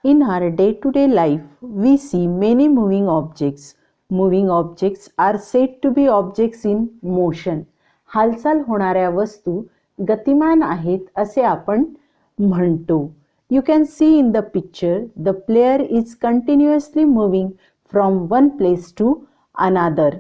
In our day-to-day life, we see many moving objects. Moving objects are said to be objects in motion. हालचाल होणाऱ्या वस्तू गतिमान आहेत असे आपण म्हणतो. You can see in the picture, the player is continuously moving from one place to another.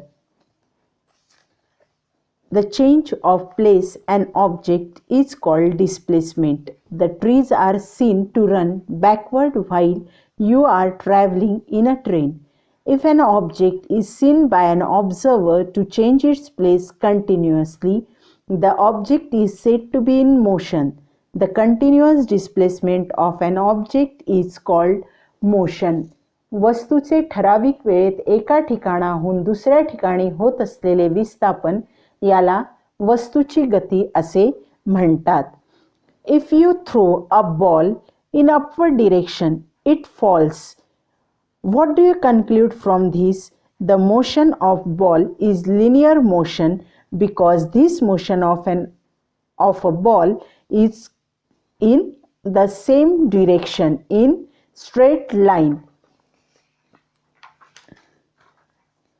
The change of place an object is called displacement. The trees are seen to run backward while you are traveling in a train. If an object is seen by an observer to change its place continuously, the object is said to be in motion. The continuous displacement of an object is called motion. वस्तूचे ठराविक वेळेत एका ठिकाणाहून दुसऱ्या ठिकाणी होत असलेले विस्थापन याला वस्तूची गती असे म्हणतात. If you throw a ball in upward direction, it falls. What do you conclude from this? The motion of ball is linear motion because this motion of a ball is in the same direction in straight line.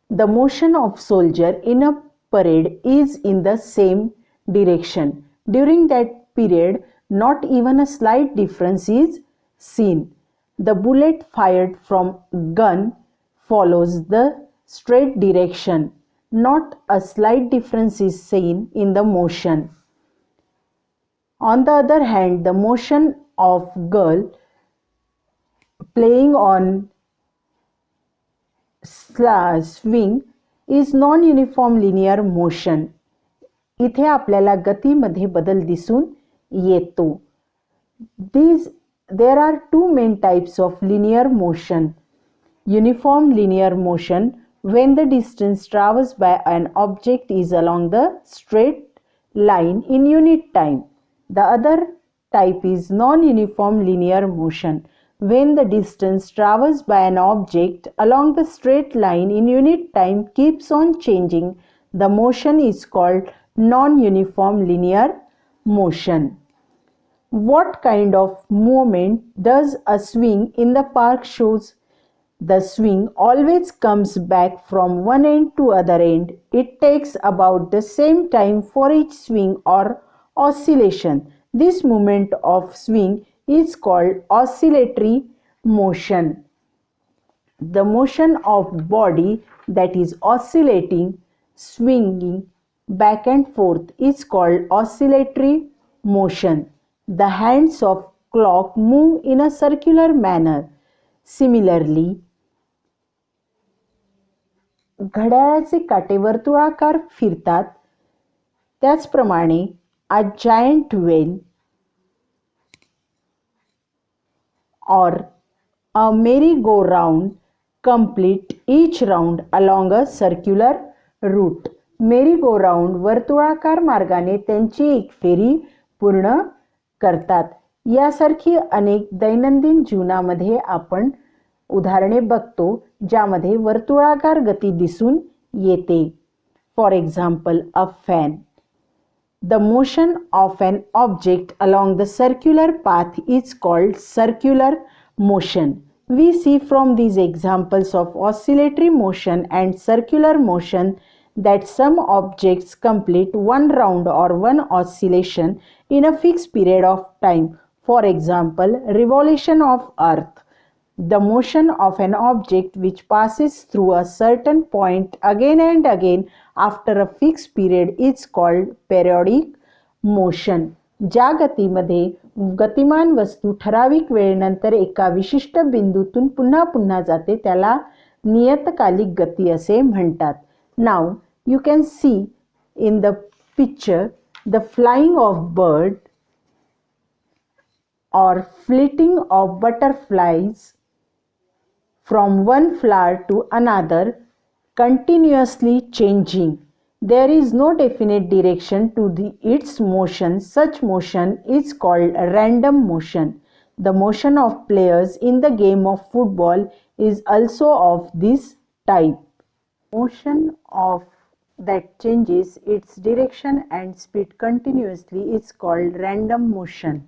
The motion of soldier in a parade is in the same direction. During that period, not even a slight difference is seen. The bullet fired from gun follows the straight direction. Not a slight difference is seen in the motion. On the other hand, the motion of girl playing on swing is non-uniform linear motion. इथे आपल्याला गतीमध्ये बदल दिसून येतो. There are two main types of linear motion. Uniform linear motion, when the distance traversed by an object is along the straight line in unit time. The other type is non-uniform linear motion, when the distance traversed by an object along the straight line in unit time keeps on changing. The motion is called non-uniform linear motion. What kind of movement does a swing in the park shows? The swing always comes back from one end to other end. It takes about the same time for each swing or oscillation. This movement of swing is called oscillatory motion. The motion of body that is oscillating, swinging back and forth is called oscillatory motion. The hands of clock move in a circular manner. Similarly, घड्याळाचे काटे वर्तुळाकार फिरतात. त्याचप्रमाणे a giant wheel or a merry-go-round complete each round along a circular route. merry-go-round वर्तुळाकार मार्गाने त्यांची एक फेरी पूर्ण करतात. यासारखी अनेक दैनंदिन जीवनामध्ये आपण उदाहरणे बघतो ज्यामध्ये वर्तुळाकार गती दिसून येते. For example, a fan. The motion of an object along the circular path is called circular motion. We see from these examples of oscillatory motion and circular motion that some objects complete one round or one oscillation in a fixed period of time. For example, revolution of Earth. The motion of an object which passes through a certain point again and again after a fixed period is called periodic motion. ज्या गतीमध्ये गतिमान वस्तू ठराविक वेळेनंतर एका विशिष्ट बिंदूतून पुन्हा पुन्हा जाते त्याला नियतकालिक गती असे म्हणतात. Now you can see in the picture the flying of bird or flitting of butterflies from one flower to another, continuously changing. There is no definite direction to its motion. Such motion is called random motion. The motion of players in the game of football is also of this type. Motion of that changes its direction and speed continuously is called random motion.